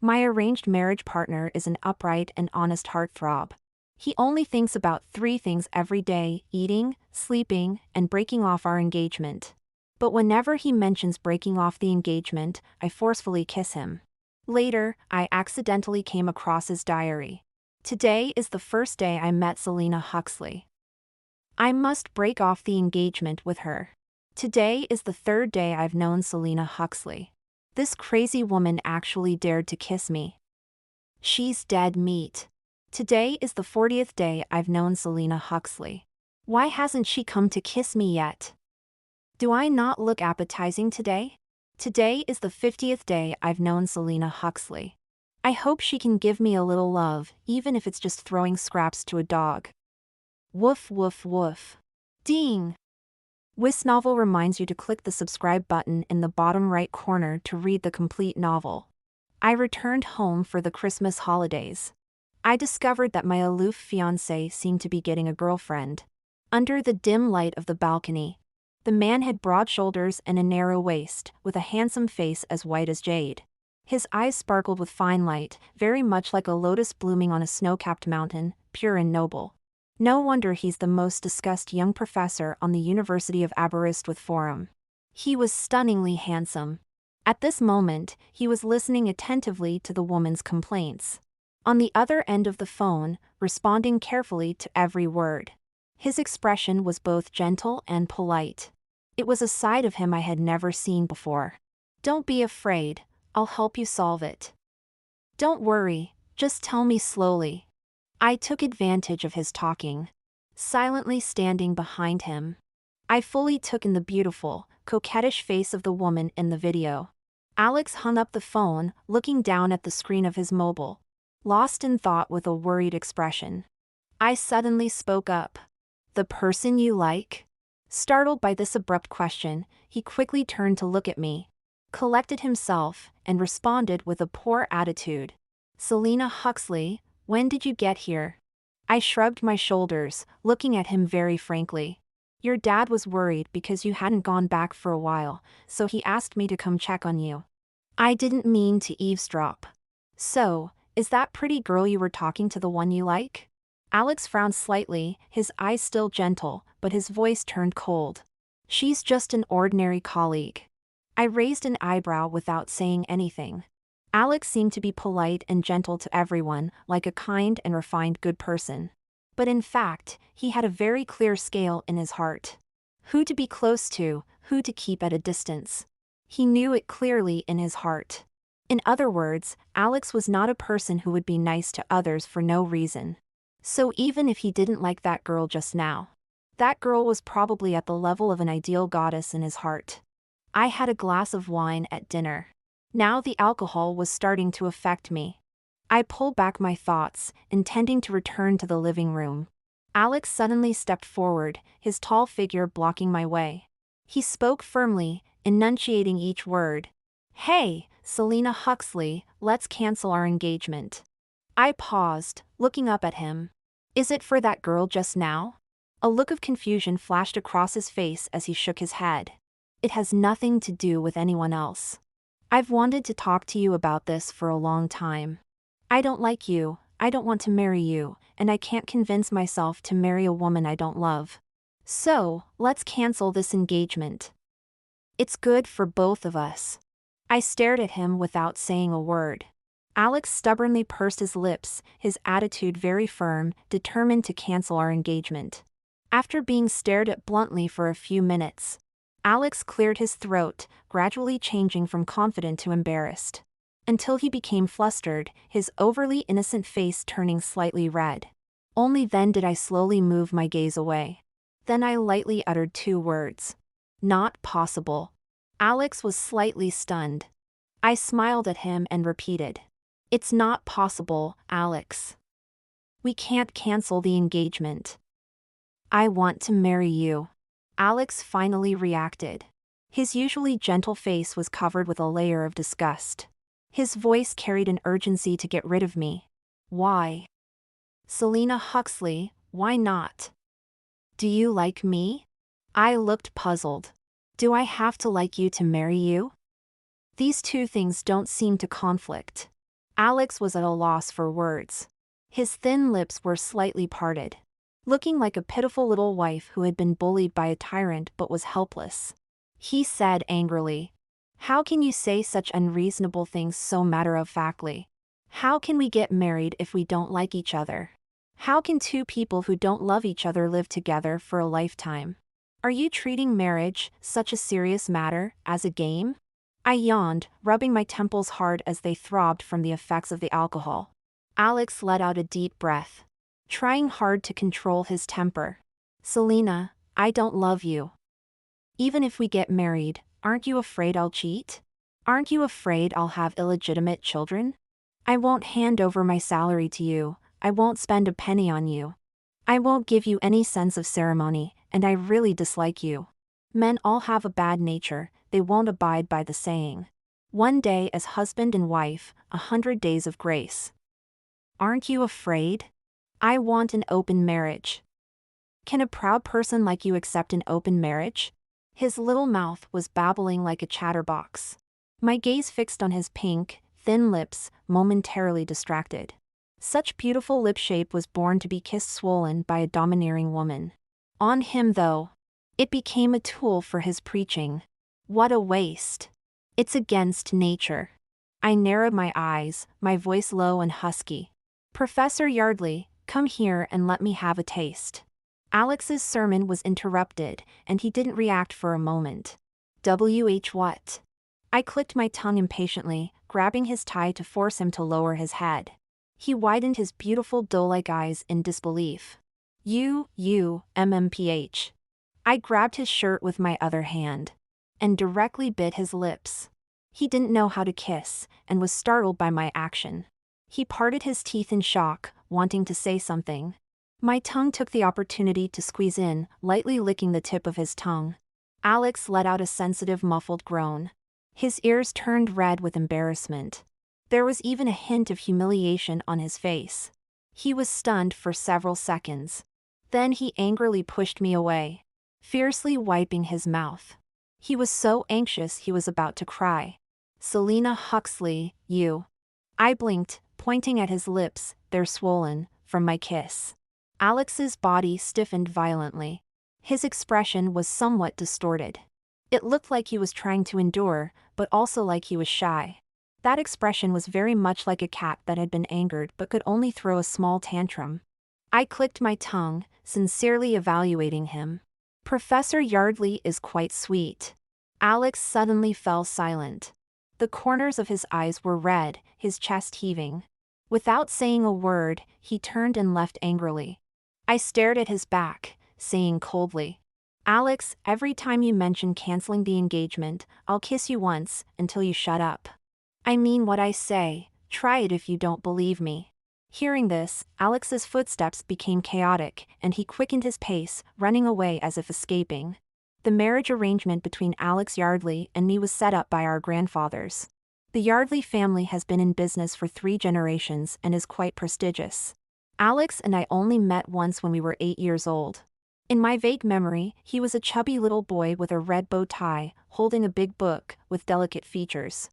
My arranged marriage partner is an upright and honest heartthrob. He only thinks about 3 things every day: eating, sleeping, and breaking off our engagement. But whenever he mentions breaking off the engagement, I forcefully kiss him. Later, I accidentally came across his diary. Today is the first day I met Selena Huxley. I must break off the engagement with her. Today is the 3rd day I've known Selena Huxley. This crazy woman actually dared to kiss me. She's dead meat. Today is the 40th day I've known Selena Huxley. Why hasn't she come to kiss me yet? Do I not look appetizing today? Today is the 50th day I've known Selena Huxley. I hope she can give me a little love, even if it's just throwing scraps to a dog. Woof woof woof. Ding! This novel reminds you to click the subscribe button in the bottom right corner to read the complete novel. I returned home for the Christmas holidays. I discovered that my aloof fiance seemed to be getting a girlfriend. Under the dim light of the balcony, the man had broad shoulders and a narrow waist, with a handsome face as white as jade. His eyes sparkled with fine light, very much like a lotus blooming on a snow-capped mountain, pure and noble. No wonder he's the most discussed young professor on the University of Aberystwyth Forum. He was stunningly handsome. At this moment, he was listening attentively to the woman's complaints. On the other end of the phone, responding carefully to every word. His expression was both gentle and polite. It was a side of him I had never seen before. Don't be afraid, I'll help you solve it. Don't worry, just tell me slowly. I took advantage of his talking, silently standing behind him. I fully took in the beautiful, coquettish face of the woman in the video. Alex hung up the phone, looking down at the screen of his mobile, lost in thought with a worried expression. I suddenly spoke up. The person you like? Startled by this abrupt question, he quickly turned to look at me, collected himself, and responded with a poor attitude. Selena Huxley, when did you get here? I shrugged my shoulders, looking at him very frankly. Your dad was worried because you hadn't gone back for a while, so he asked me to come check on you. I didn't mean to eavesdrop. So, is that pretty girl you were talking to the one you like? Alex frowned slightly, his eyes still gentle, but his voice turned cold. She's just an ordinary colleague. I raised an eyebrow without saying anything. Alex seemed to be polite and gentle to everyone, like a kind and refined good person. But in fact, he had a very clear scale in his heart. Who to be close to, who to keep at a distance. He knew it clearly in his heart. In other words, Alex was not a person who would be nice to others for no reason. So even if he didn't like that girl just now, that girl was probably at the level of an ideal goddess in his heart. I had a glass of wine at dinner. Now the alcohol was starting to affect me. I pulled back my thoughts, intending to return to the living room. Alex suddenly stepped forward, his tall figure blocking my way. He spoke firmly, enunciating each word. Hey, Selena Huxley, let's cancel our engagement. I paused, looking up at him. Is it for that girl just now? A look of confusion flashed across his face as he shook his head. It has nothing to do with anyone else. I've wanted to talk to you about this for a long time. I don't like you, I don't want to marry you, and I can't convince myself to marry a woman I don't love. So, let's cancel this engagement. It's good for both of us. I stared at him without saying a word. Alex stubbornly pursed his lips, his attitude very firm, determined to cancel our engagement. After being stared at bluntly for a few minutes, Alex cleared his throat, gradually changing from confident to embarrassed. Until he became flustered, his overly innocent face turning slightly red. Only then did I slowly move my gaze away. Then I lightly uttered 2 words. Not possible. Alex was slightly stunned. I smiled at him and repeated. It's not possible, Alex. We can't cancel the engagement. I want to marry you. Alex finally reacted. His usually gentle face was covered with a layer of disgust. His voice carried an urgency to get rid of me. Why? Selena Huxley, why not? Do you like me? I looked puzzled. Do I have to like you to marry you? These 2 things don't seem to conflict. Alex was at a loss for words. His thin lips were slightly parted, looking like a pitiful little wife who had been bullied by a tyrant but was helpless. He said angrily, "How can you say such unreasonable things so matter-of-factly? How can we get married if we don't like each other? How can two people who don't love each other live together for a lifetime? Are you treating marriage, such a serious matter, as a game?" I yawned, rubbing my temples hard as they throbbed from the effects of the alcohol. Alex let out a deep breath, trying hard to control his temper. "Selena, I don't love you. Even if we get married, aren't you afraid I'll cheat? Aren't you afraid I'll have illegitimate children? I won't hand over my salary to you, I won't spend a penny on you. I won't give you any sense of ceremony, and I really dislike you. Men all have a bad nature, they won't abide by the saying. One day as husband and wife, 100 days of grace. Aren't you afraid? I want an open marriage. Can a proud person like you accept an open marriage?" His little mouth was babbling like a chatterbox. My gaze fixed on his pink, thin lips, momentarily distracted. Such beautiful lip shape was born to be kissed swollen by a domineering woman. On him though, it became a tool for his preaching. What a waste. It's against nature. I narrowed my eyes, my voice low and husky. "Professor Yardley, come here and let me have a taste." Alex's sermon was interrupted, and he didn't react for a moment. What? I clicked my tongue impatiently, grabbing his tie to force him to lower his head. He widened his beautiful doe-like eyes in disbelief. MMPH. I grabbed his shirt with my other hand, and directly bit his lips. He didn't know how to kiss, and was startled by my action. He parted his teeth in shock, wanting to say something. My tongue took the opportunity to squeeze in, lightly licking the tip of his tongue. Alex let out a sensitive muffled groan. His ears turned red with embarrassment. There was even a hint of humiliation on his face. He was stunned for several seconds. Then he angrily pushed me away, fiercely wiping his mouth. He was so anxious he was about to cry. "Selena Huxley, you." I blinked, pointing at his lips, they're swollen, from my kiss. Alex's body stiffened violently. His expression was somewhat distorted. It looked like he was trying to endure, but also like he was shy. That expression was very much like a cat that had been angered but could only throw a small tantrum. I clicked my tongue, sincerely evaluating him. "Professor Yardley is quite sweet." Alex suddenly fell silent. The corners of his eyes were red, his chest heaving. Without saying a word, he turned and left angrily. I stared at his back, saying coldly, "Alex, every time you mention canceling the engagement, I'll kiss you once, until you shut up. I mean what I say, try it if you don't believe me." Hearing this, Alex's footsteps became chaotic, and he quickened his pace, running away as if escaping. The marriage arrangement between Alex Yardley and me was set up by our grandfathers. The Yardley family has been in business for 3 generations and is quite prestigious. Alex and I only met once when we were 8 years old. In my vague memory, he was a chubby little boy with a red bow tie, holding a big book, with delicate features.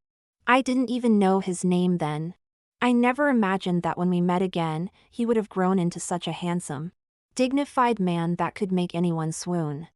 I didn't even know his name then. I never imagined that when we met again, he would have grown into such a handsome, dignified man that could make anyone swoon.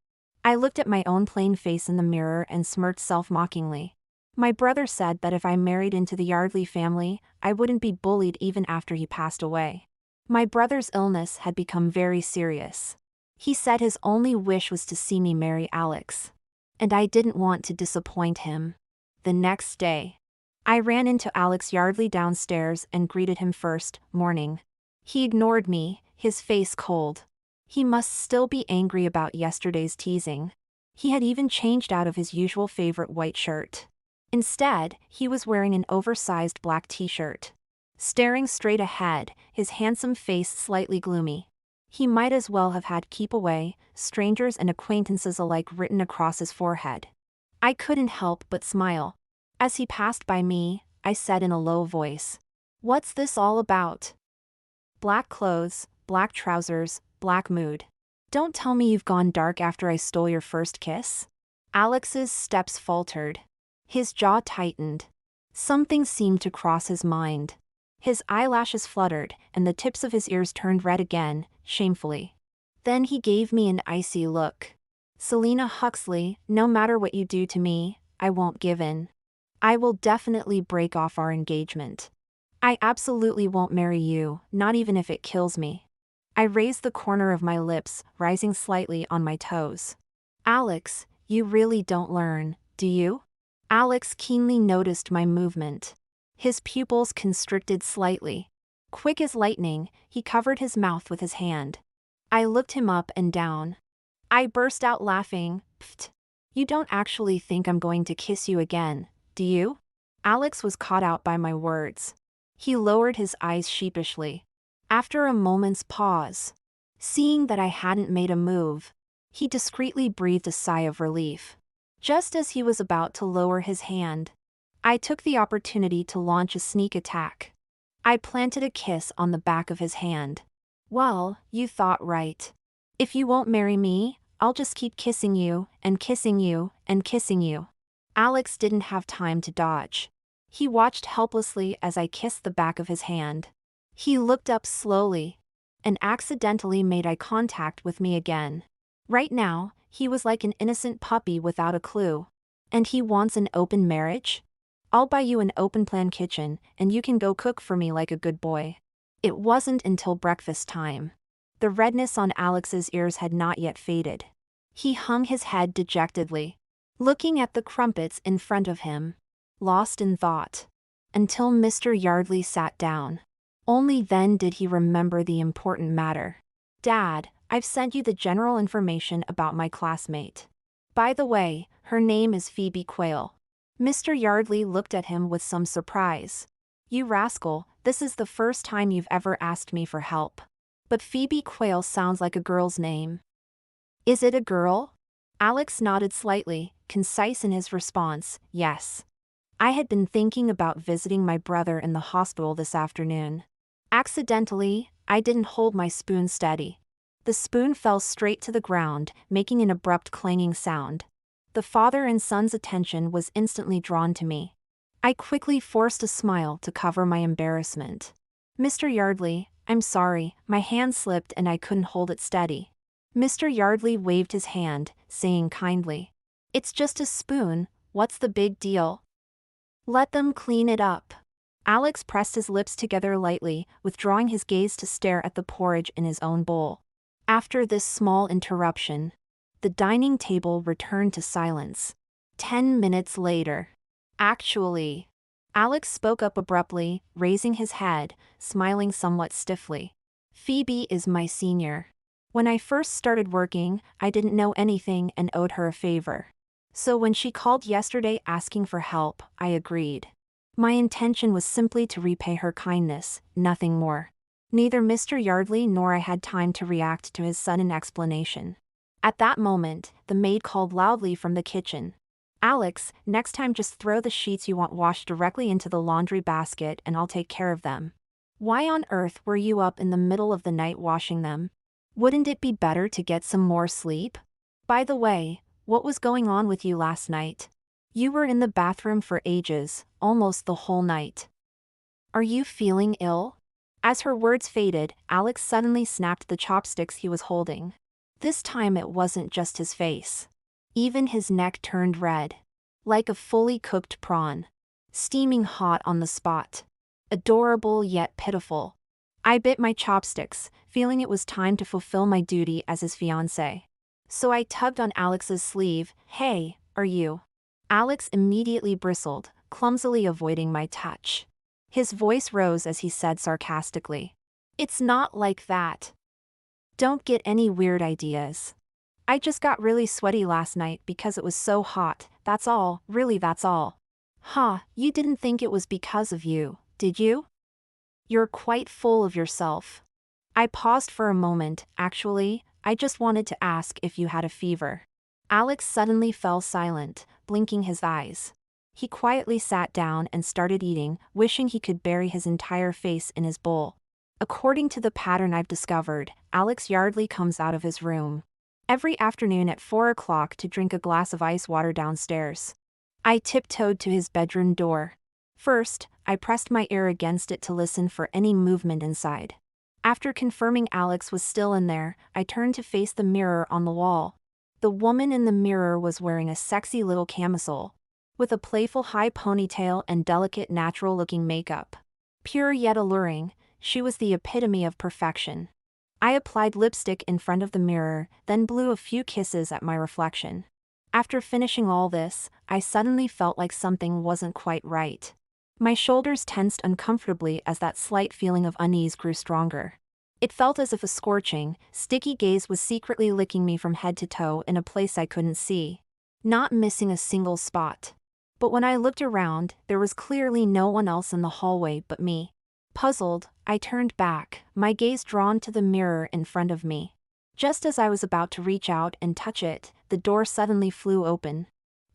I looked at my own plain face in the mirror and smirked self-mockingly. My brother said that if I married into the Yardley family, I wouldn't be bullied even after he passed away. My brother's illness had become very serious. He said his only wish was to see me marry Alex. And I didn't want to disappoint him. The next day, I ran into Alex Yardley downstairs and greeted him first, "Morning." He ignored me, his face cold. He must still be angry about yesterday's teasing. He had even changed out of his usual favorite white shirt. Instead, he was wearing an oversized black t-shirt. Staring straight ahead, his handsome face slightly gloomy. He might as well have had "Keep away, strangers and acquaintances alike" written across his forehead. I couldn't help but smile. As he passed by me, I said in a low voice, "What's this all about?" "Black clothes, black trousers, black mood. Don't tell me you've gone dark after I stole your first kiss?" Alex's steps faltered. His jaw tightened. Something seemed to cross his mind. His eyelashes fluttered, and the tips of his ears turned red again, shamefully. Then he gave me an icy look. Selena Huxley, no matter what you do to me, I won't give in. I will definitely break off our engagement. I absolutely won't marry you, not even if it kills me. I raised the corner of my lips, rising slightly on my toes. Alex, you really don't learn, do you? Alex keenly noticed my movement. His pupils constricted slightly. Quick as lightning, he covered his mouth with his hand. I looked him up and down. I burst out laughing. Pfft. You don't actually think I'm going to kiss you again, do you? Alex was caught out by my words. He lowered his eyes sheepishly. After a moment's pause, seeing that I hadn't made a move, he discreetly breathed a sigh of relief. Just as he was about to lower his hand, I took the opportunity to launch a sneak attack. I planted a kiss on the back of his hand. Well, you thought right. If you won't marry me, I'll just keep kissing you, and kissing you, and kissing you. Alex didn't have time to dodge. He watched helplessly as I kissed the back of his hand. He looked up slowly, and accidentally made eye contact with me again. Right now, he was like an innocent puppy without a clue. And he wants an open marriage? I'll buy you an open-plan kitchen, and you can go cook for me like a good boy. It wasn't until breakfast time. The redness on Alex's ears had not yet faded. He hung his head dejectedly, looking at the crumpets in front of him, lost in thought, until Mr. Yardley sat down. Only then did he remember the important matter. Dad, I've sent you the general information about my classmate. By the way, her name is Phoebe Quayle. Mr. Yardley looked at him with some surprise. You rascal, this is the first time you've ever asked me for help. But Phoebe Quayle sounds like a girl's name. Is it a girl? Alex nodded slightly, concise in his response, yes. I had been thinking about visiting my brother in the hospital this afternoon. Accidentally, I didn't hold my spoon steady. The spoon fell straight to the ground, making an abrupt clanging sound. The father and son's attention was instantly drawn to me. I quickly forced a smile to cover my embarrassment. Mr. Yardley, I'm sorry, my hand slipped and I couldn't hold it steady. Mr. Yardley waved his hand, saying kindly, It's just a spoon, what's the big deal? Let them clean it up. Alex pressed his lips together lightly, withdrawing his gaze to stare at the porridge in his own bowl. After this small interruption, the dining table returned to silence. 10 minutes later. Actually, Alex spoke up abruptly, raising his head, smiling somewhat stiffly. Phoebe is my senior. When I first started working, I didn't know anything and owed her a favor. So when she called yesterday asking for help, I agreed. My intention was simply to repay her kindness, nothing more. Neither Mr. Yardley nor I had time to react to his sudden explanation. At that moment, the maid called loudly from the kitchen. Alex, next time just throw the sheets you want washed directly into the laundry basket and I'll take care of them. Why on earth were you up in the middle of the night washing them? Wouldn't it be better to get some more sleep? By the way, what was going on with you last night? You were in the bathroom for ages, almost the whole night. Are you feeling ill? As her words faded, Alex suddenly snapped the chopsticks he was holding. This time it wasn't just his face. Even his neck turned red. Like a fully cooked prawn. Steaming hot on the spot. Adorable yet pitiful. I bit my chopsticks, feeling it was time to fulfill my duty as his fiancé. So I tugged on Alex's sleeve. Hey, are you? Alex immediately bristled, clumsily avoiding my touch. His voice rose as he said sarcastically. It's not like that. Don't get any weird ideas. I just got really sweaty last night because it was so hot, that's all, really that's all. Huh, you didn't think it was because of you, did you? You're quite full of yourself. I paused for a moment, actually, I just wanted to ask if you had a fever. Alex suddenly fell silent, blinking his eyes. He quietly sat down and started eating, wishing he could bury his entire face in his bowl. According to the pattern I've discovered, Alex Yardley comes out of his room every afternoon at 4 o'clock to drink a glass of ice water downstairs. I tiptoed to his bedroom door. First, I pressed my ear against it to listen for any movement inside. After confirming Alex was still in there, I turned to face the mirror on the wall. The woman in the mirror was wearing a sexy little camisole, with a playful high ponytail and delicate natural-looking makeup. Pure yet alluring, she was the epitome of perfection. I applied lipstick in front of the mirror, then blew a few kisses at my reflection. After finishing all this, I suddenly felt like something wasn't quite right. My shoulders tensed uncomfortably as that slight feeling of unease grew stronger. It felt as if a scorching, sticky gaze was secretly licking me from head to toe in a place I couldn't see, not missing a single spot. But when I looked around, there was clearly no one else in the hallway but me. Puzzled, I turned back, my gaze drawn to the mirror in front of me. Just as I was about to reach out and touch it, the door suddenly flew open.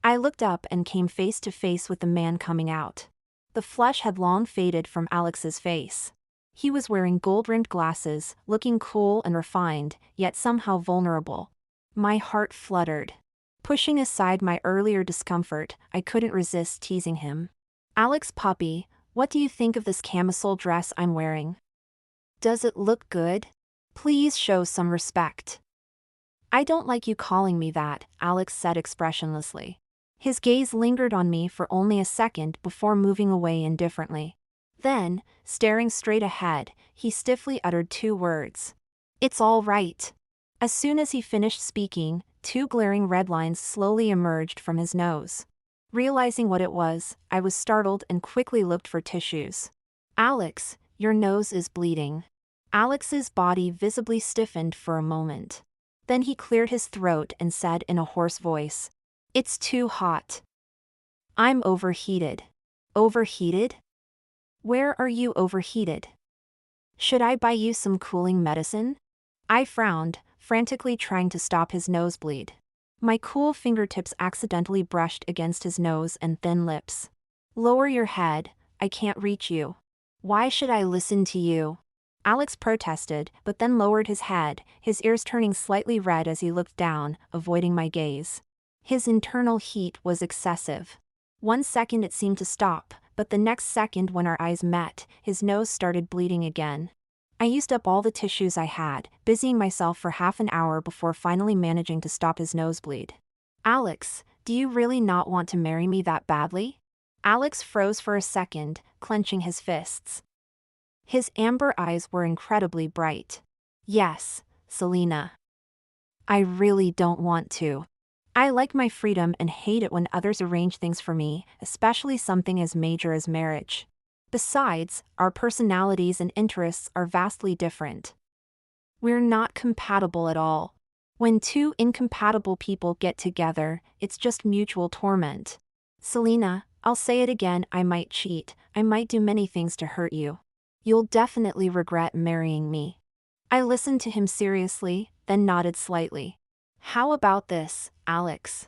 I looked up and came face to face with the man coming out. The flush had long faded from Alex's face. He was wearing gold-rimmed glasses, looking cool and refined, yet somehow vulnerable. My heart fluttered. Pushing aside my earlier discomfort, I couldn't resist teasing him. "Alex puppy, what do you think of this camisole dress I'm wearing? Does it look good? Please show some respect." "I don't like you calling me that," Alex said expressionlessly. His gaze lingered on me for only a second before moving away indifferently. Then, staring straight ahead, he stiffly uttered 2 words. "It's all right." As soon as he finished speaking, 2 glaring red lines slowly emerged from his nose. Realizing what it was, I was startled and quickly looked for tissues. "Alex, your nose is bleeding." Alex's body visibly stiffened for a moment. Then he cleared his throat and said in a hoarse voice, "It's too hot. I'm overheated." "Overheated? Where are you overheated? Should I buy you some cooling medicine?" I frowned, frantically trying to stop his nosebleed. My cool fingertips accidentally brushed against his nose and thin lips. "Lower your head, I can't reach you." "Why should I listen to you?" Alex protested, but then lowered his head, his ears turning slightly red as he looked down, avoiding my gaze. His internal heat was excessive. 1 second it seemed to stop, but the next second when our eyes met, his nose started bleeding again. I used up all the tissues I had, busying myself for half an hour before finally managing to stop his nosebleed. "Alex, do you really not want to marry me that badly?" Alex froze for a second, clenching his fists. His amber eyes were incredibly bright. "Yes, Selena. I really don't want to. I like my freedom and hate it when others arrange things for me, especially something as major as marriage. Besides, our personalities and interests are vastly different. We're not compatible at all. When 2 incompatible people get together, it's just mutual torment. Selena, I'll say it again, I might cheat, I might do many things to hurt you. You'll definitely regret marrying me." I listened to him seriously, then nodded slightly. "How about this, Alex?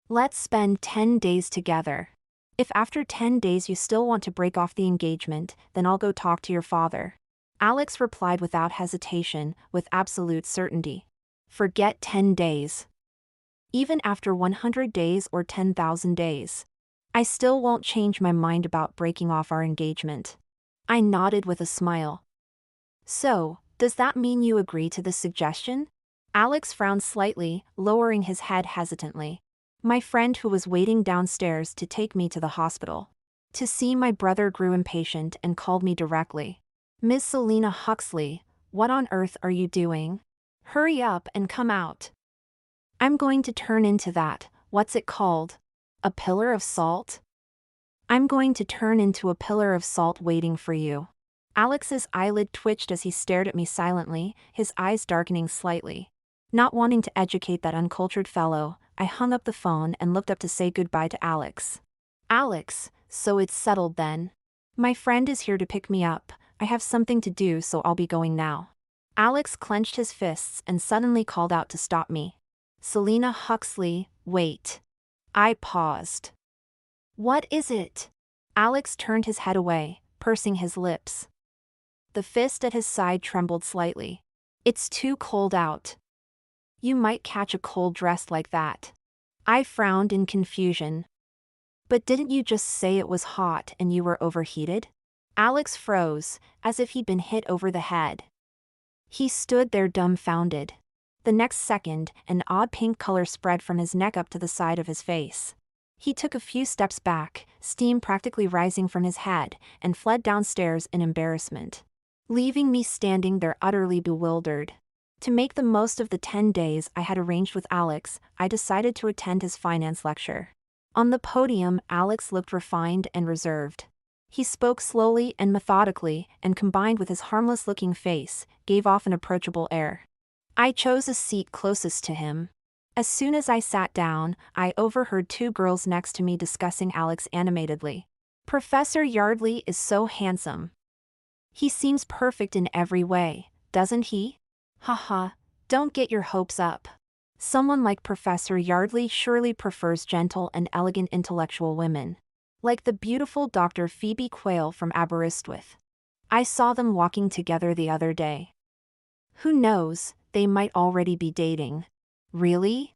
Let's spend 10 days together. If after 10 days you still want to break off the engagement, then I'll go talk to your father." Alex replied without hesitation, with absolute certainty. "Forget 10 days. Even after 100 days or 10,000 days. I still won't change my mind about breaking off our engagement." I nodded with a smile. "So, does that mean you agree to this suggestion?" Alex frowned slightly, lowering his head hesitantly. "My friend who was waiting downstairs to take me to the hospital to see my brother grew impatient and called me directly. 'Miss Selena Huxley, what on earth are you doing? Hurry up and come out. I'm going to turn into that, what's it called? A pillar of salt? I'm going to turn into a pillar of salt waiting for you.'" Alex's eyelid twitched as he stared at me silently, his eyes darkening slightly. Not wanting to educate that uncultured fellow, I hung up the phone and looked up to say goodbye to Alex. "Alex, so it's settled then. My friend is here to pick me up, I have something to do so I'll be going now." Alex clenched his fists and suddenly called out to stop me. "Selena Huxley, wait." I paused. "What is it?" Alex turned his head away, pursing his lips. The fist at his side trembled slightly. "It's too cold out. You might catch a cold dressed like that." I frowned in confusion. But didn't you just say it was hot and you were overheated? Alex froze, as if he'd been hit over the head. He stood there dumbfounded. The next second, an odd pink color spread from his neck up to the side of his face. He took a few steps back, steam practically rising from his head, and fled downstairs in embarrassment, leaving me standing there utterly bewildered. To make the most of the 10 days I had arranged with Alex, I decided to attend his finance lecture. On the podium, Alex looked refined and reserved. He spoke slowly and methodically, and combined with his harmless-looking face, gave off an approachable air. I chose a seat closest to him. As soon as I sat down, I overheard two girls next to me discussing Alex animatedly. "Professor Yardley is so handsome. He seems perfect in every way, doesn't he? Haha, don't get your hopes up. Someone like Professor Yardley surely prefers gentle and elegant intellectual women. Like the beautiful Dr. Phoebe Quayle from Aberystwyth. I saw them walking together the other day. Who knows, they might already be dating." "Really?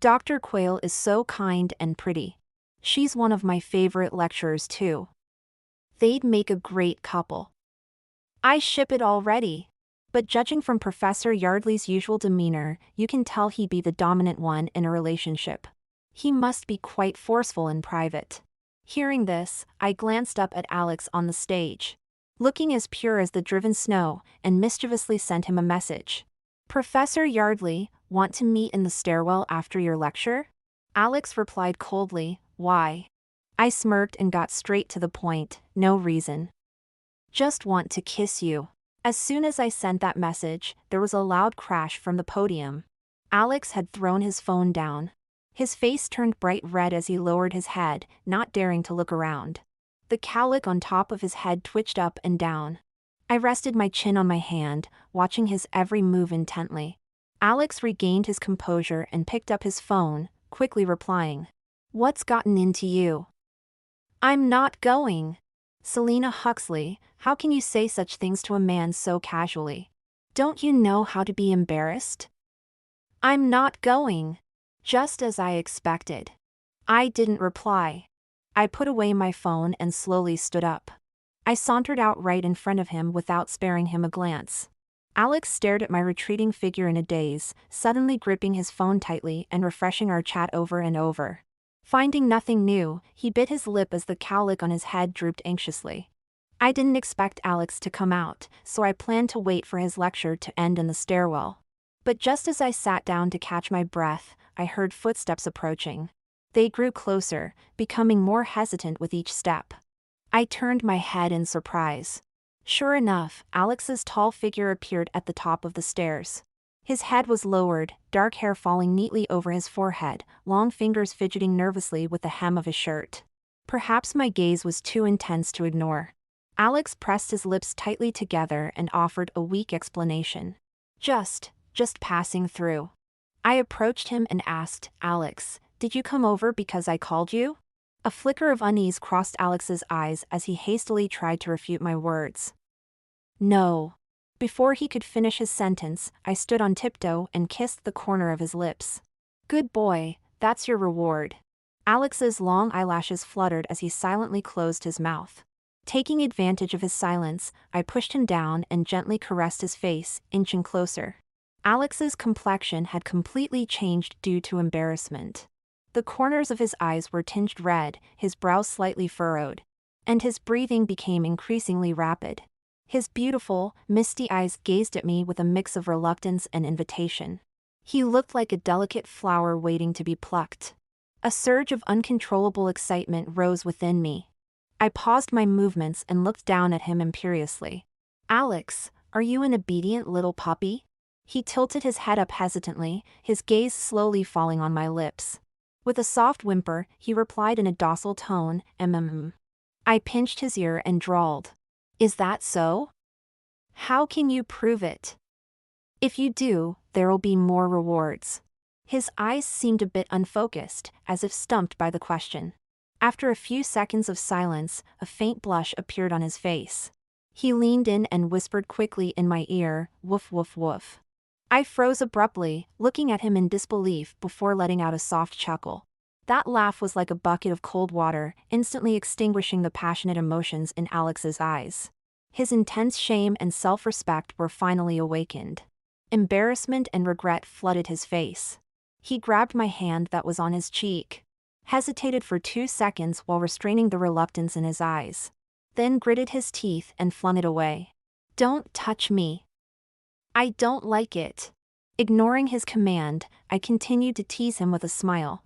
Dr. Quayle is so kind and pretty. She's one of my favorite lecturers too. They'd make a great couple. I ship it already." But judging from Professor Yardley's usual demeanor, you can tell he'd be the dominant one in a relationship. He must be quite forceful in private. Hearing this, I glanced up at Alex on the stage, looking as pure as the driven snow, and mischievously sent him a message. "Professor Yardley, want to meet in the stairwell after your lecture?" Alex replied coldly, "Why?" I smirked and got straight to the point, "No reason. Just want to kiss you." As soon as I sent that message, there was a loud crash from the podium. Alex had thrown his phone down. His face turned bright red as he lowered his head, not daring to look around. The cowlick on top of his head twitched up and down. I rested my chin on my hand, watching his every move intently. Alex regained his composure and picked up his phone, quickly replying, "What's gotten into you?" "I'm not going." "Selena Huxley, how can you say such things to a man so casually? Don't you know how to be embarrassed?" "I'm not going." Just as I expected. I didn't reply. I put away my phone and slowly stood up. I sauntered out right in front of him without sparing him a glance. Alex stared at my retreating figure in a daze, suddenly gripping his phone tightly and refreshing our chat over and over. Finding nothing new, he bit his lip as the cowlick on his head drooped anxiously. I didn't expect Alex to come out, so I planned to wait for his lecture to end in the stairwell. But just as I sat down to catch my breath, I heard footsteps approaching. They grew closer, becoming more hesitant with each step. I turned my head in surprise. Sure enough, Alex's tall figure appeared at the top of the stairs. His head was lowered, dark hair falling neatly over his forehead, long fingers fidgeting nervously with the hem of his shirt. Perhaps my gaze was too intense to ignore. Alex pressed his lips tightly together and offered a weak explanation. Just passing through." I approached him and asked, "Alex, did you come over because I called you?" A flicker of unease crossed Alex's eyes as he hastily tried to refute my words. "No." Before he could finish his sentence, I stood on tiptoe and kissed the corner of his lips. "Good boy, that's your reward." Alex's long eyelashes fluttered as he silently closed his mouth. Taking advantage of his silence, I pushed him down and gently caressed his face, inching closer. Alex's complexion had completely changed due to embarrassment. The corners of his eyes were tinged red, his brows slightly furrowed, and his breathing became increasingly rapid. His beautiful, misty eyes gazed at me with a mix of reluctance and invitation. He looked like a delicate flower waiting to be plucked. A surge of uncontrollable excitement rose within me. I paused my movements and looked down at him imperiously. "Alex, are you an obedient little puppy?" He tilted his head up hesitantly, his gaze slowly falling on my lips. With a soft whimper, he replied in a docile tone, I pinched his ear and drawled, "Is that so? How can you prove it? If you do, there'll be more rewards." His eyes seemed a bit unfocused, as if stumped by the question. After a few seconds of silence, a faint blush appeared on his face. He leaned in and whispered quickly in my ear, "Woof woof woof." I froze abruptly, looking at him in disbelief before letting out a soft chuckle. That laugh was like a bucket of cold water, instantly extinguishing the passionate emotions in Alex's eyes. His intense shame and self-respect were finally awakened. Embarrassment and regret flooded his face. He grabbed my hand that was on his cheek, hesitated for 2 seconds while restraining the reluctance in his eyes, then gritted his teeth and flung it away. "Don't touch me. I don't like it." Ignoring his command, I continued to tease him with a smile.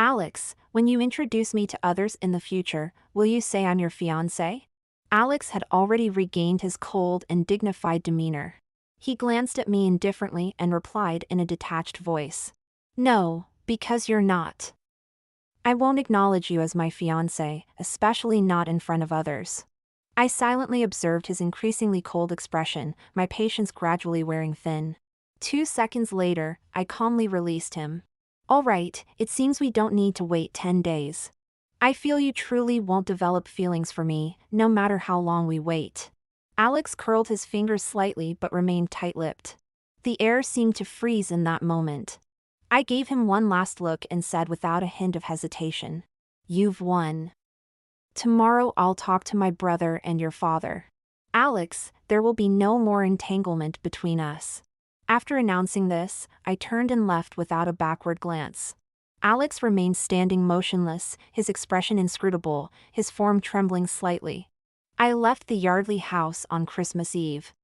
"Alex, when you introduce me to others in the future, will you say I'm your fiancé?" Alex had already regained his cold and dignified demeanor. He glanced at me indifferently and replied in a detached voice. "No, because you're not. I won't acknowledge you as my fiancé, especially not in front of others." I silently observed his increasingly cold expression, my patience gradually wearing thin. 2 seconds later, I calmly released him. "All right, it seems we don't need to wait 10 days. I feel you truly won't develop feelings for me, no matter how long we wait." Alex curled his fingers slightly but remained tight-lipped. The air seemed to freeze in that moment. I gave him one last look and said without a hint of hesitation, "You've won. Tomorrow I'll talk to my brother and your father. Alex, there will be no more entanglement between us." After announcing this, I turned and left without a backward glance. Alex remained standing motionless, his expression inscrutable, his form trembling slightly. I left the Yardley house on Christmas Eve.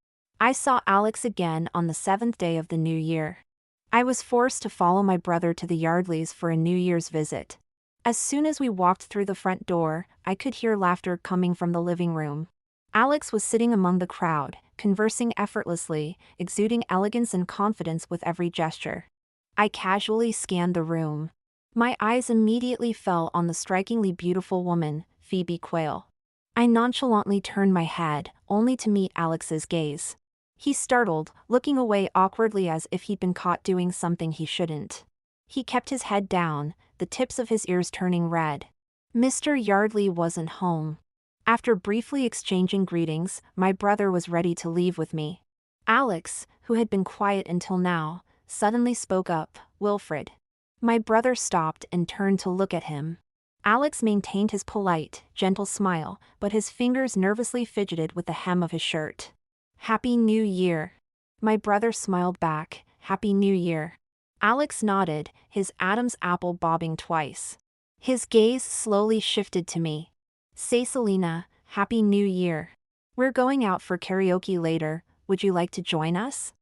I saw Alex again on the 7th day of the new year. I was forced to follow my brother to the Yardleys for a New Year's visit. As soon as we walked through the front door, I could hear laughter coming from the living room. Alex was sitting among the crowd, conversing effortlessly, exuding elegance and confidence with every gesture. I casually scanned the room. My eyes immediately fell on the strikingly beautiful woman, Phoebe Quayle. I nonchalantly turned my head, only to meet Alex's gaze. He startled, looking away awkwardly as if he'd been caught doing something he shouldn't. He kept his head down, the tips of his ears turning red. Mr. Yardley wasn't home. After briefly exchanging greetings, my brother was ready to leave with me. Alex, who had been quiet until now, suddenly spoke up, "Wilfred." My brother stopped and turned to look at him. Alex maintained his polite, gentle smile, but his fingers nervously fidgeted with the hem of his shirt. "Happy New Year." My brother smiled back, "Happy New Year." Alex nodded, his Adam's apple bobbing twice. His gaze slowly shifted to me. "Say Selena, Happy New Year. We're going out for karaoke later, would you like to join us?"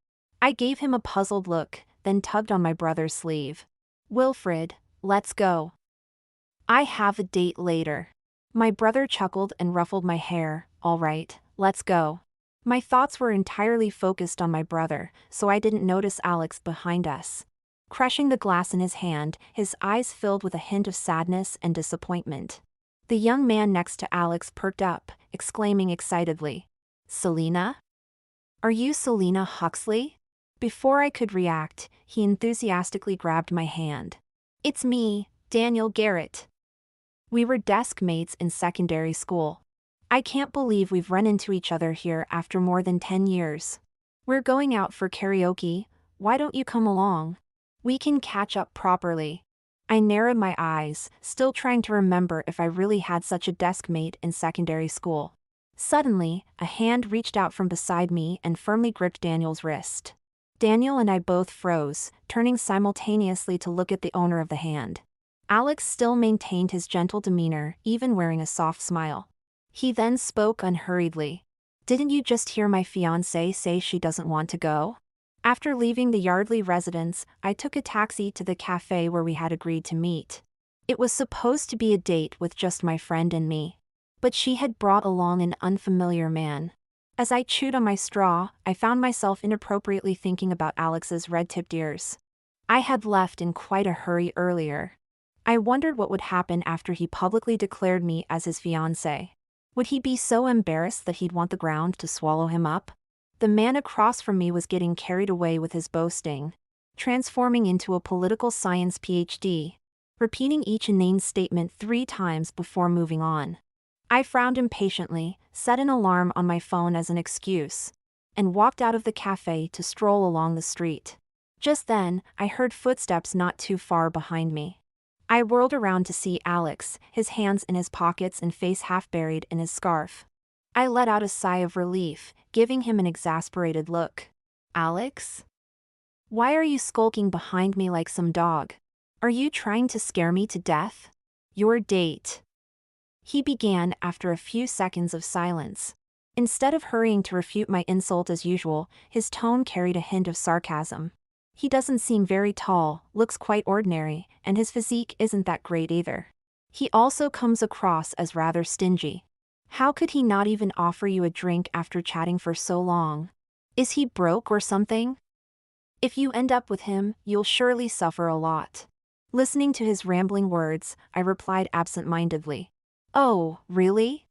I gave him a puzzled look, then tugged on my brother's sleeve. "Wilfred, let's go. I have a date later." My brother chuckled and ruffled my hair. "All right, let's go." My thoughts were entirely focused on my brother, so I didn't notice Alex behind us. Crushing the glass in his hand, his eyes filled with a hint of sadness and disappointment. The young man next to Alex perked up, exclaiming excitedly, "Selena? Are you Selena Huxley?" Before I could react, he enthusiastically grabbed my hand. "It's me, Daniel Garrett. We were desk mates in secondary school. I can't believe we've run into each other here after more than 10 years. We're going out for karaoke, why don't you come along? We can catch up properly." I narrowed my eyes, still trying to remember if I really had such a desk mate in secondary school. Suddenly, a hand reached out from beside me and firmly gripped Daniel's wrist. Daniel and I both froze, turning simultaneously to look at the owner of the hand. Alex still maintained his gentle demeanor, even wearing a soft smile. He then spoke unhurriedly. "Didn't you just hear my fiancée say she doesn't want to go?" After leaving the Yardley residence, I took a taxi to the cafe where we had agreed to meet. It was supposed to be a date with just my friend and me. But she had brought along an unfamiliar man. As I chewed on my straw, I found myself inappropriately thinking about Alex's red-tipped ears. I had left in quite a hurry earlier. I wondered what would happen after he publicly declared me as his fiancé. Would he be so embarrassed that he'd want the ground to swallow him up? The man across from me was getting carried away with his boasting, transforming into a political science PhD, repeating each inane statement 3 times before moving on. I frowned impatiently, set an alarm on my phone as an excuse, and walked out of the cafe to stroll along the street. Just then, I heard footsteps not too far behind me. I whirled around to see Alex, his hands in his pockets and face half buried in his scarf. I let out a sigh of relief, giving him an exasperated look. Alex? Why are you skulking behind me like some dog? Are you trying to scare me to death? Your date. He began after a few seconds of silence. Instead of hurrying to refute my insult as usual, his tone carried a hint of sarcasm. He doesn't seem very tall, looks quite ordinary, and his physique isn't that great either. He also comes across as rather stingy. How could he not even offer you a drink after chatting for so long? Is he broke or something? If you end up with him, you'll surely suffer a lot. Listening to his rambling words, I replied absent-mindedly. Oh, really?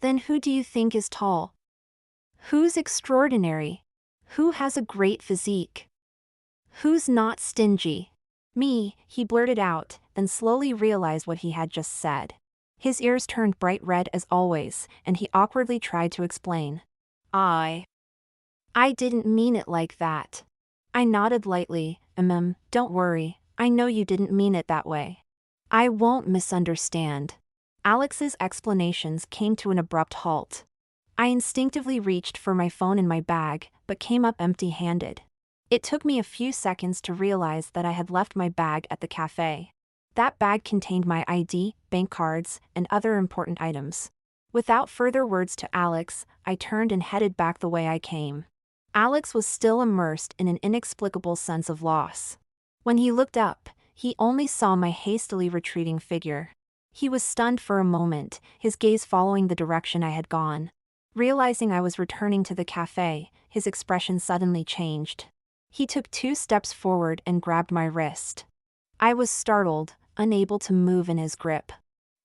Then who do you think is tall? Who's extraordinary? Who has a great physique? Who's not stingy? Me, he blurted out, then slowly realized what he had just said. His ears turned bright red as always, and he awkwardly tried to explain. I didn't mean it like that. I nodded lightly. Don't worry, I know you didn't mean it that way. I won't misunderstand. Alex's explanations came to an abrupt halt. I instinctively reached for my phone in my bag, but came up empty-handed. It took me a few seconds to realize that I had left my bag at the cafe. That bag contained my ID, bank cards, and other important items. Without further words to Alex, I turned and headed back the way I came. Alex was still immersed in an inexplicable sense of loss. When he looked up, he only saw my hastily retreating figure. He was stunned for a moment, his gaze following the direction I had gone. Realizing I was returning to the cafe, his expression suddenly changed. He took 2 steps forward and grabbed my wrist. I was startled, unable to move in his grip.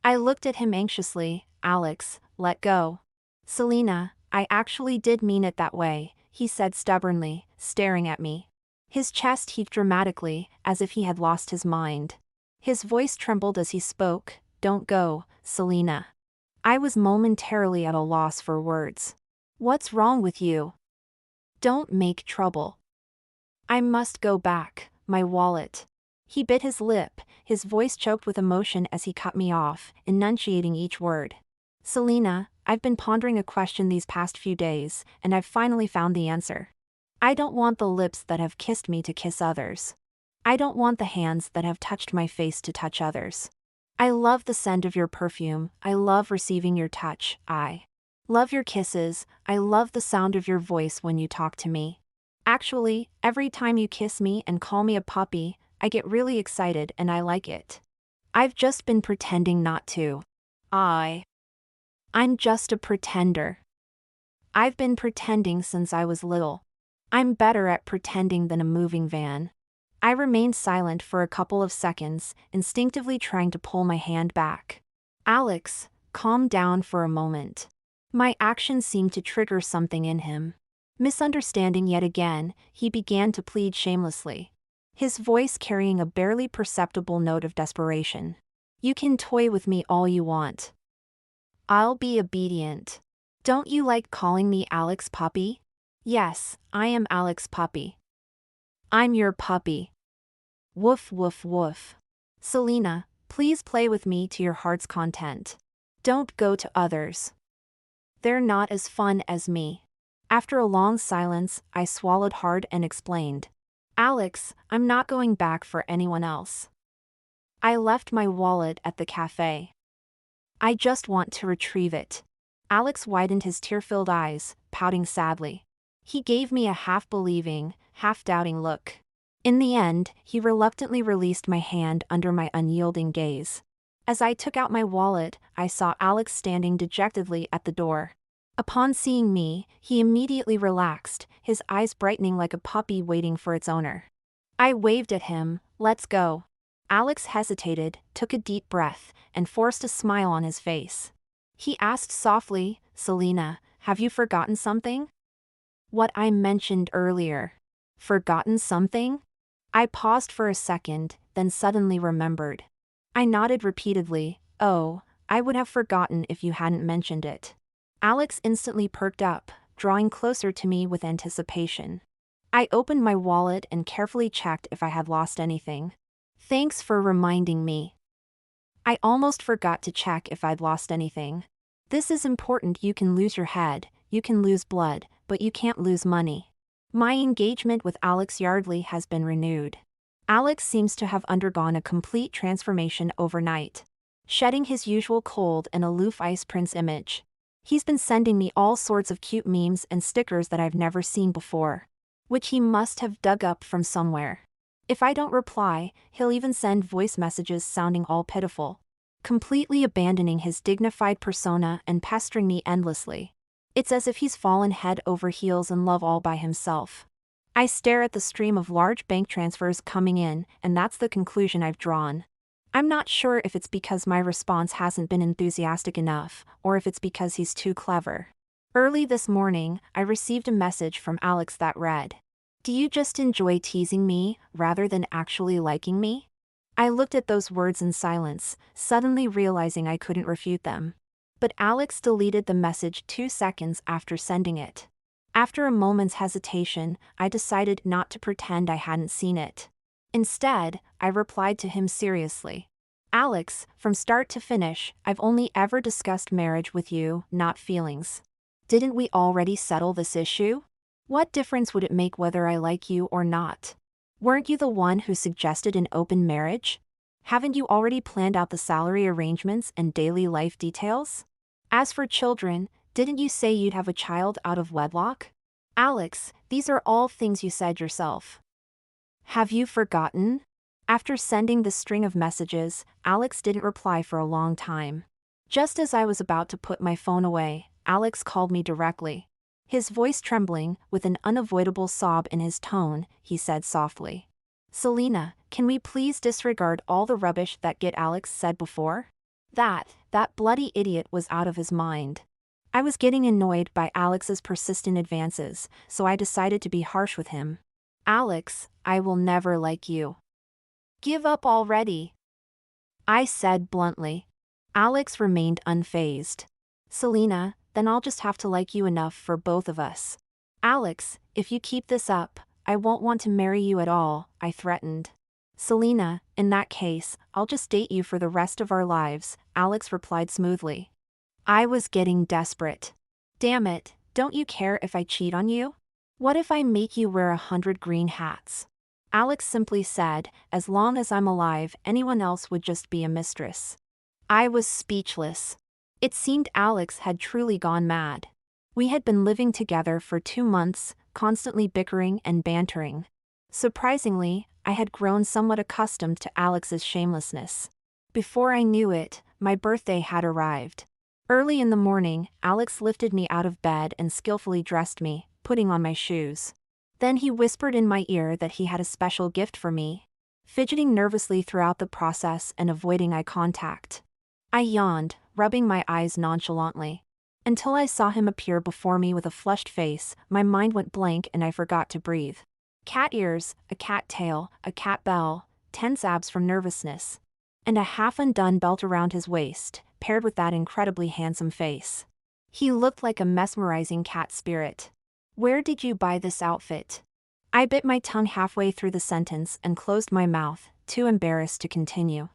I looked at him anxiously. Alex, let go. Selena, I actually did mean it that way, he said stubbornly, staring at me. His chest heaved dramatically, as if he had lost his mind. His voice trembled as he spoke. Don't go, Selena. I was momentarily at a loss for words. What's wrong with you? Don't make trouble. I must go back, my wallet. He bit his lip, his voice choked with emotion as he cut me off, enunciating each word. Selena, I've been pondering a question these past few days, and I've finally found the answer. I don't want the lips that have kissed me to kiss others. I don't want the hands that have touched my face to touch others. I love the scent of your perfume, I love receiving your touch, I love your kisses, I love the sound of your voice when you talk to me. Actually, every time you kiss me and call me a puppy, I get really excited and I like it. I've just been pretending not to. I'm just a pretender. I've been pretending since I was little. I'm better at pretending than a moving van. I remained silent for a couple of seconds, instinctively trying to pull my hand back. Alex, calm down for a moment. My action seemed to trigger something in him. Misunderstanding yet again, he began to plead shamelessly, his voice carrying a barely perceptible note of desperation. You can toy with me all you want. I'll be obedient. Don't you like calling me Alex Puppy? Yes, I am Alex Puppy. I'm your puppy. Woof woof woof. Selena, please play with me to your heart's content. Don't go to others. They're not as fun as me. After a long silence, I swallowed hard and explained. Alex, I'm not going back for anyone else. I left my wallet at the cafe. I just want to retrieve it. Alex widened his tear-filled eyes, pouting sadly. He gave me a half-believing, half-doubting look. In the end, he reluctantly released my hand under my unyielding gaze. As I took out my wallet, I saw Alex standing dejectedly at the door. Upon seeing me, he immediately relaxed, his eyes brightening like a puppy waiting for its owner. I waved at him. Let's go. Alex hesitated, took a deep breath, and forced a smile on his face. He asked softly, Selena, have you forgotten something? What I mentioned earlier. Forgotten something? I paused for a second, then suddenly remembered. I nodded repeatedly. Oh, I would have forgotten if you hadn't mentioned it. Alex instantly perked up, drawing closer to me with anticipation. I opened my wallet and carefully checked if I had lost anything. Thanks for reminding me. I almost forgot to check if I'd lost anything. This is important. You can lose your head, you can lose blood, but you can't lose money. My engagement with Alex Yardley has been renewed. Alex seems to have undergone a complete transformation overnight. Shedding his usual cold and aloof ice prince image. He's been sending me all sorts of cute memes and stickers that I've never seen before, which he must have dug up from somewhere. If I don't reply, he'll even send voice messages sounding all pitiful, completely abandoning his dignified persona and pestering me endlessly. It's as if he's fallen head over heels in love all by himself. I stare at the stream of large bank transfers coming in, and that's the conclusion I've drawn. I'm not sure if it's because my response hasn't been enthusiastic enough, or if it's because he's too clever. Early this morning, I received a message from Alex that read, "Do you just enjoy teasing me, rather than actually liking me?" I looked at those words in silence, suddenly realizing I couldn't refute them. But Alex deleted the message 2 seconds after sending it. After a moment's hesitation, I decided not to pretend I hadn't seen it. Instead, I replied to him seriously. "Alex, from start to finish, I've only ever discussed marriage with you, not feelings. Didn't we already settle this issue? What difference would it make whether I like you or not? Weren't you the one who suggested an open marriage? Haven't you already planned out the salary arrangements and daily life details? As for children, didn't you say you'd have a child out of wedlock? Alex, these are all things you said yourself. Have you forgotten?" After sending this string of messages, Alex didn't reply for a long time. Just as I was about to put my phone away, Alex called me directly. His voice trembling, with an unavoidable sob in his tone, he said softly, "Selena, can we please disregard all the rubbish that Alex said before? That bloody idiot was out of his mind." I was getting annoyed by Alex's persistent advances, so I decided to be harsh with him. "Alex, I will never like you. Give up already," I said bluntly. Alex remained unfazed. "Selena, then I'll just have to like you enough for both of us. Alex, if you keep this up, I won't want to marry you at all," I threatened. "Selena, in that case, I'll just date you for the rest of our lives," Alex replied smoothly. I was getting desperate. "Damn it, don't you care if I cheat on you? What if I make you wear 100 green hats?" Alex simply said, "As long as I'm alive, anyone else would just be a mistress." I was speechless. It seemed Alex had truly gone mad. We had been living together for 2 months, constantly bickering and bantering. Surprisingly, I had grown somewhat accustomed to Alex's shamelessness. Before I knew it, my birthday had arrived. Early in the morning, Alex lifted me out of bed and skillfully dressed me, putting on my shoes. Then he whispered in my ear that he had a special gift for me, fidgeting nervously throughout the process and avoiding eye contact. I yawned, rubbing my eyes nonchalantly. Until I saw him appear before me with a flushed face, my mind went blank and I forgot to breathe. Cat ears, a cat tail, a cat bell, tense abs from nervousness, and a half-undone belt around his waist, paired with that incredibly handsome face. He looked like a mesmerizing cat spirit. "Where did you buy this outfit?" I bit my tongue halfway through the sentence and closed my mouth, too embarrassed to continue.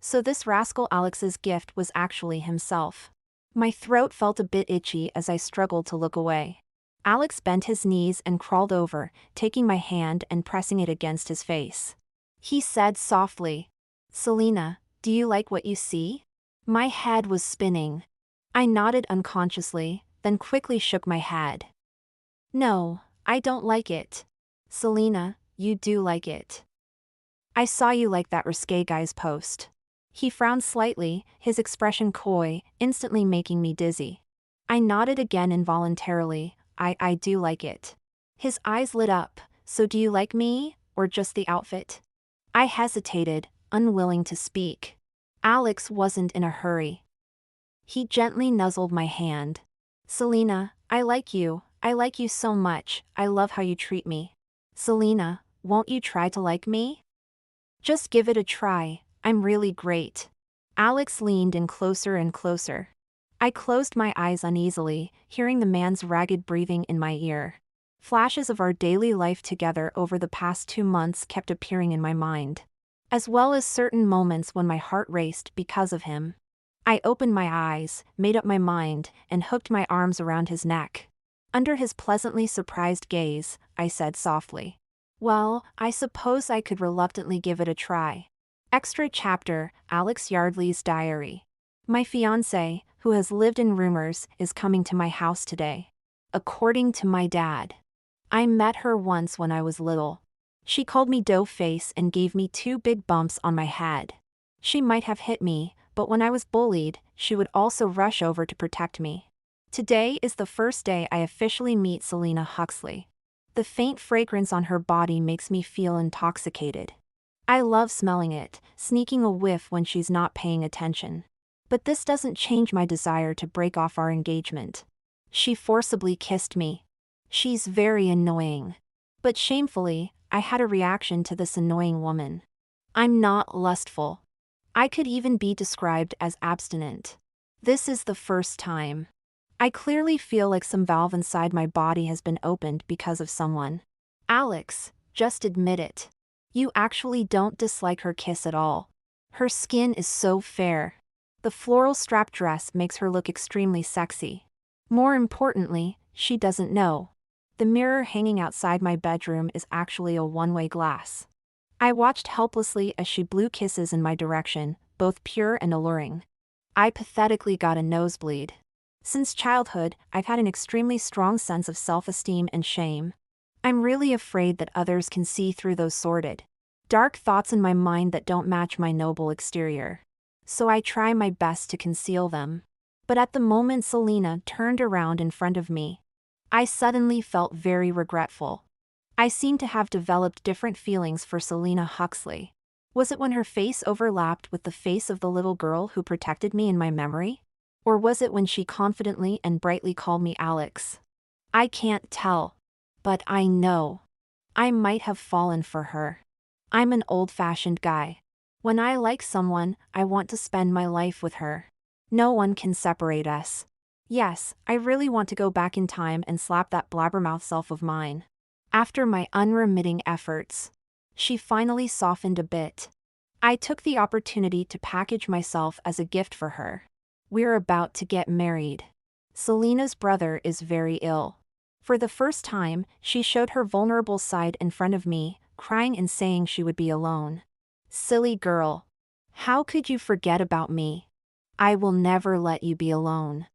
So this rascal Alex's gift was actually himself. My throat felt a bit itchy as I struggled to look away. Alex bent his knees and crawled over, taking my hand and pressing it against his face. He said softly, "Selena, do you like what you see?" My head was spinning. I nodded unconsciously, then quickly shook my head. "No, I don't like it." "Selena, you do like it. I saw you like that risque guy's post." He frowned slightly, his expression coy, instantly making me dizzy. I nodded again involuntarily. I do like it." His eyes lit up. "So do you like me, or just the outfit?" I hesitated, unwilling to speak. Alex wasn't in a hurry. He gently nuzzled my hand. "Selena, I like you so much, I love how you treat me. Selena, won't you try to like me? Just give it a try, I'm really great." Alex leaned in closer and closer. I closed my eyes uneasily, hearing the man's ragged breathing in my ear. Flashes of our daily life together over the past 2 months kept appearing in my mind. as well as certain moments when my heart raced because of him. I opened my eyes, made up my mind, and hooked my arms around his neck. Under his pleasantly surprised gaze, I said softly, "Well, I suppose I could reluctantly give it a try." Extra chapter, Alex Yardley's diary. My fiance, who has lived in rumors, is coming to my house today. According to my dad. I met her once when I was little. She called me dough face and gave me 2 big bumps on my head. She might have hit me, but when I was bullied, she would also rush over to protect me. Today is the first day I officially meet Selena Huxley. The faint fragrance on her body makes me feel intoxicated. I love smelling it, sneaking a whiff when she's not paying attention. But this doesn't change my desire to break off our engagement. She forcibly kissed me. She's very annoying. But shamefully, I had a reaction to this annoying woman. I'm not lustful. I could even be described as abstinent. This is the first time. I clearly feel like some valve inside my body has been opened because of someone. Alex, just admit it. You actually don't dislike her kiss at all. Her skin is so fair. The floral strap dress makes her look extremely sexy. More importantly, she doesn't know. The mirror hanging outside my bedroom is actually a one-way glass. I watched helplessly as she blew kisses in my direction, both pure and alluring. I pathetically got a nosebleed. Since childhood, I've had an extremely strong sense of self-esteem and shame. I'm really afraid that others can see through those sordid, dark thoughts in my mind that don't match my noble exterior. So I try my best to conceal them. But at the moment Selena turned around in front of me, I suddenly felt very regretful. I seemed to have developed different feelings for Selena Huxley. Was it when her face overlapped with the face of the little girl who protected me in my memory? Or was it when she confidently and brightly called me Alex? I can't tell. But I know. I might have fallen for her. I'm an old-fashioned guy. When I like someone, I want to spend my life with her. No one can separate us. Yes, I really want to go back in time and slap that blabbermouth self of mine. After my unremitting efforts, she finally softened a bit. I took the opportunity to package myself as a gift for her. We're about to get married. Selena's brother is very ill. For the first time, she showed her vulnerable side in front of me, crying and saying she would be alone. Silly girl. How could you forget about me? I will never let you be alone.